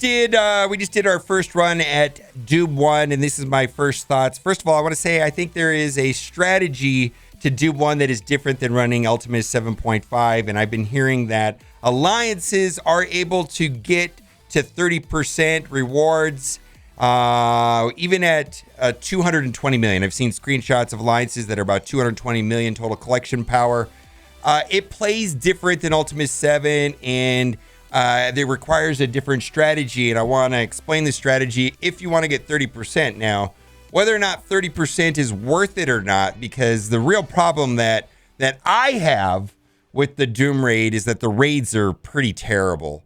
did our first run at Doom 1, and this is my first thoughts. First of all, I want to say I think there is a strategy to Doom 1 that is different than running Ultimate 7.5, and I've been hearing that alliances are able to get to 30% rewards, even at 220 million. I've seen screenshots of alliances that are about 220 million total collection power. It plays different than Ultimate 7, and it requires a different strategy, and I want to explain the strategy if you want to get 30%. Now, whether or not 30% is worth it or not, because the real problem that I have with the Doom raid is that the raids are pretty terrible.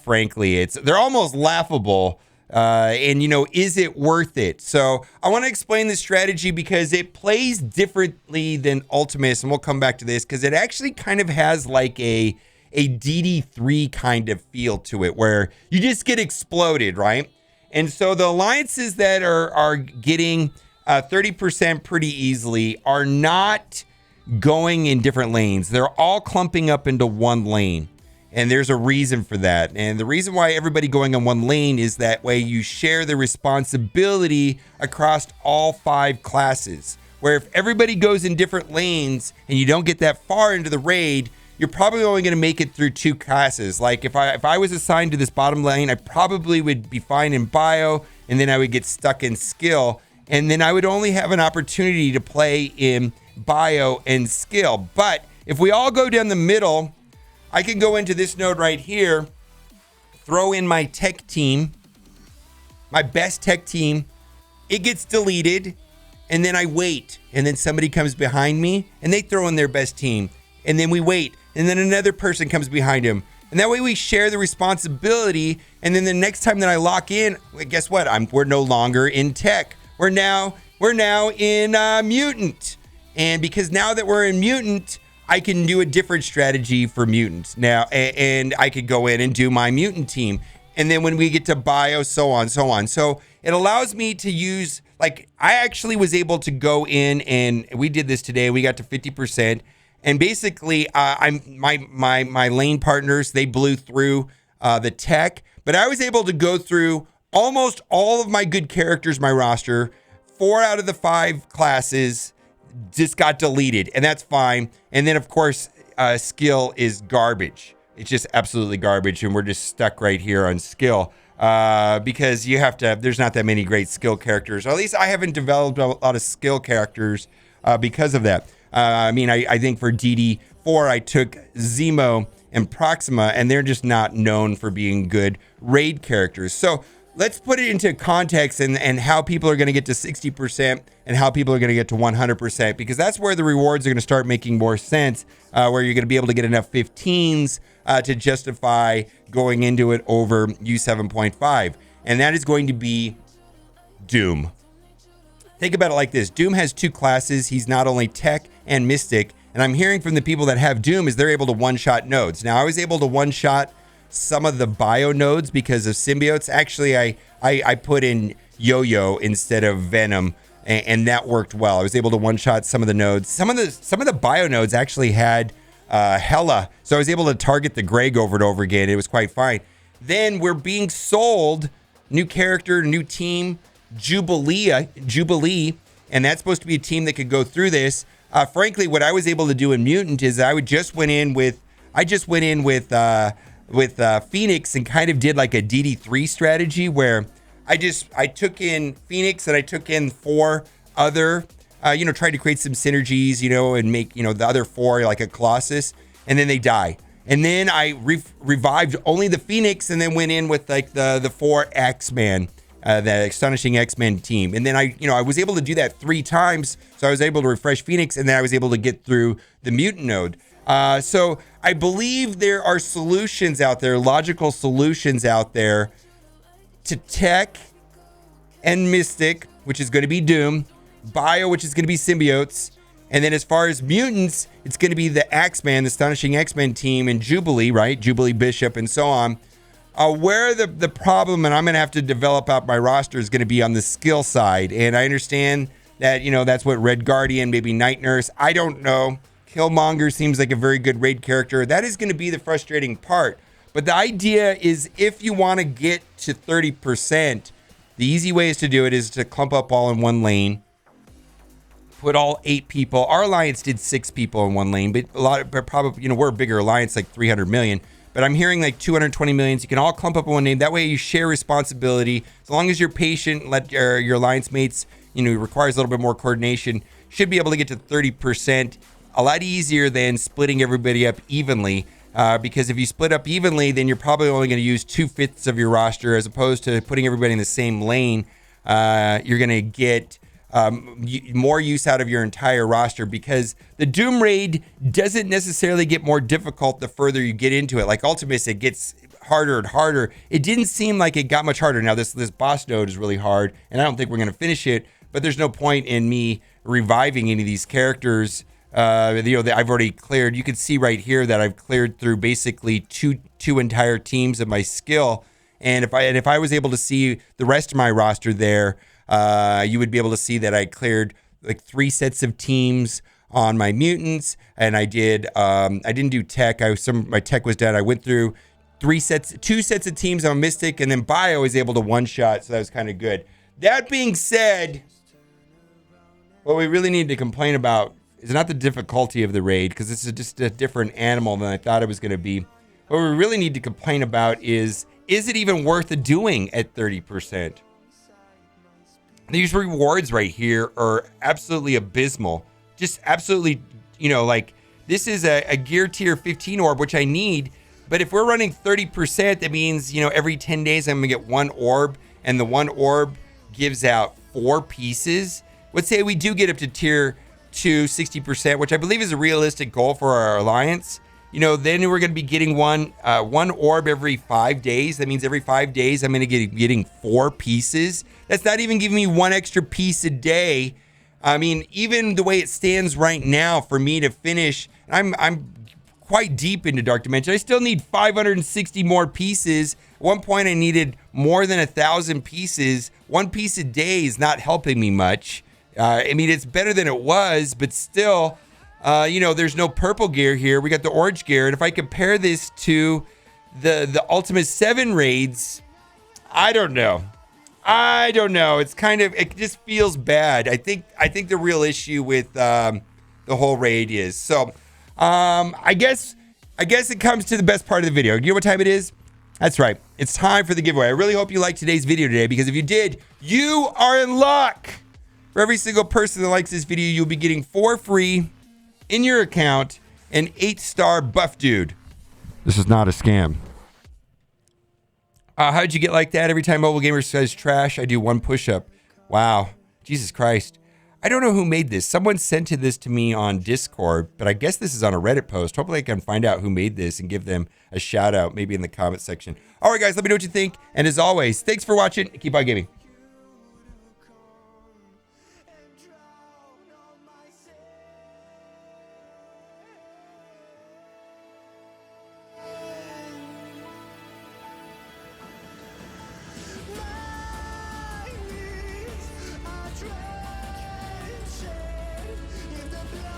Frankly, they're almost laughable. And, is it worth it? So I want to explain the strategy because it plays differently than Ultimus, and we'll come back to this because it actually kind of has like a DD3 kind of feel to it where you just get exploded, right? And so the alliances that are getting 30% pretty easily are not going in different lanes. They're all clumping up into one lane. And there's a reason for that. And the reason why everybody going on one lane is that way you share the responsibility across all 5 classes. Where if everybody goes in different lanes and you don't get that far into the raid, you're probably only going to make it through 2 classes. Like if I was assigned to this bottom lane, I probably would be fine in bio, and then I would get stuck in skill. And then I would only have an opportunity to play in bio and skill. But if we all go down the middle, I can go into this node right here, throw in my tech team, my best tech team. It gets deleted, and then I wait. And then somebody comes behind me, and they throw in their best team. And then we wait, and then another person comes behind him. And that way we share the responsibility, and then the next time that I lock in, well, guess what? We're no longer in tech. We're now in mutant. And because now that we're in mutant, I can do a different strategy for mutants now, and I could go in and do my mutant team. And then when we get to bio, so on. So it allows me to use, like, I actually was able to go in, and we did this today. We got to 50%. And basically, my lane partners, they blew through the tech. But I was able to go through almost all of my good characters, my roster. 4 out of the 5 classes just got deleted, and that's fine. And then, of course, skill is garbage. It's just absolutely garbage, and we're just stuck right here on skill because there's not that many great skill characters, or at least I haven't developed a lot of skill characters because of that. I think for DD4, I took Zemo and Proxima, and they're just not known for being good raid characters. So let's put it into context and how people are going to get to 60% and how people are going to get to 100%, because that's where the rewards are going to start making more sense, where you're going to be able to get enough 15s to justify going into it over U7.5. And that is going to be Doom. Think about it like this. Doom has 2 classes. He's not only tech and mystic. And I'm hearing from the people that have Doom is they're able to one-shot nodes. Now, I was able to one-shot some of the bio nodes because of symbiotes. Actually, I put in Yo-Yo instead of Venom, and that worked well. I was able to one-shot some of the nodes. Some of the bio nodes actually had Hela, so I was able to target the Greg over and over again. It was quite fine. Then we're being sold new character, new team, Jubilee, and that's supposed to be a team that could go through this. Frankly, what I was able to do in Mutant is I just went in with Phoenix and kind of did like a DD3 strategy where I took in Phoenix and I took in 4 other, tried to create some synergies, and make, the other 4 like a Colossus, and then they die. And then I revived only the Phoenix and then went in with like the 4 X-Men. The Astonishing X-Men team. And then I was able to do that 3 times. So I was able to refresh Phoenix, and then I was able to get through the mutant node. So I believe there are solutions out there, logical solutions out there to tech and mystic, which is going to be Doom, bio, which is going to be symbiotes. And then as far as mutants, it's going to be the X-Men, the Astonishing X-Men team, and Jubilee, right? Jubilee Bishop and so on. Where the problem, and I'm going to have to develop out my roster, is going to be on the skill side. And I understand that, that's what Red Guardian, maybe Night Nurse, I don't know. Killmonger seems like a very good raid character. That is going to be the frustrating part. But the idea is if you want to get to 30%, the easy ways to do it is to clump up all in one lane. Put all 8 people. Our alliance did 6 people in one lane, but probably, you know, we're a bigger alliance, like 300 million. But I'm hearing like 220 million. So you can all clump up in one lane. That way you share responsibility. As long as you're patient, let your alliance mates, you know, it requires a little bit more coordination. Should be able to get to 30%. A lot easier than splitting everybody up evenly. Because if you split up evenly, then you're probably only going to use 2/5 of your roster, as opposed to putting everybody in the same lane. You're going to get more use out of your entire roster, because the Doom raid doesn't necessarily get more difficult the further you get into it. Like Ultimus, it gets harder and harder. It didn't seem like it got much harder. Now this boss node is really hard, and I don't think we're going to finish it, but there's no point in me reviving any of these characters. You know, that I've already cleared. You can see right here that I've cleared through basically two entire teams of my skill. And if I was able to see the rest of my roster there, you would be able to see that I cleared like 3 sets of teams on my mutants, and I didn't do tech. My tech was done. I went through 2 sets of teams on Mystic, and then Bio was able to one-shot, so that was kind of good. That being said, what we really need to complain about is not the difficulty of the raid, because this is just a different animal than I thought it was going to be. What we really need to complain about is it even worth doing at 30%? These rewards right here are absolutely abysmal. Just absolutely, you know, like this is a gear tier 15 orb, which I need. But if we're running 30%, that means, you know, every 10 days I'm going to get 1 orb, and the 1 orb gives out 4 pieces. Let's say we do get up to tier 2, 60%, which I believe is a realistic goal for our alliance. You know, then we're going to be getting one orb every 5 days. That means every 5 days I'm going to getting 4 pieces. That's not even giving me 1 extra piece a day. I mean, even the way it stands right now for me to finish, I'm quite deep into Dark Dimension. I still need 560 more pieces. At one point I needed more than 1,000 pieces. 1 piece a day is not helping me much. I mean, it's better than it was, but still, you know, there's no purple gear here. We got the orange gear. And if I compare this to the Ultimate 7 raids, I don't know. It's kind of, it just feels bad. I think the real issue with the whole raid is, so I guess it comes to the best part of the video. Do you know what time it is? That's right. It's time for the giveaway. I really hope you liked today's video today, because if you did, you are in luck. For every single person that likes this video, you'll be getting 4 free in your account, an 8-star buff dude. This is not a scam. How'd you get like that? Every time Mobile Gamer says trash, I do 1 push-up. Wow. Jesus Christ. I don't know who made this. Someone sent this to me on Discord, but I guess this is on a Reddit post. Hopefully I can find out who made this and give them a shout out, maybe in the comment section. All right, guys, let me know what you think. And as always, thanks for watching. Keep on gaming.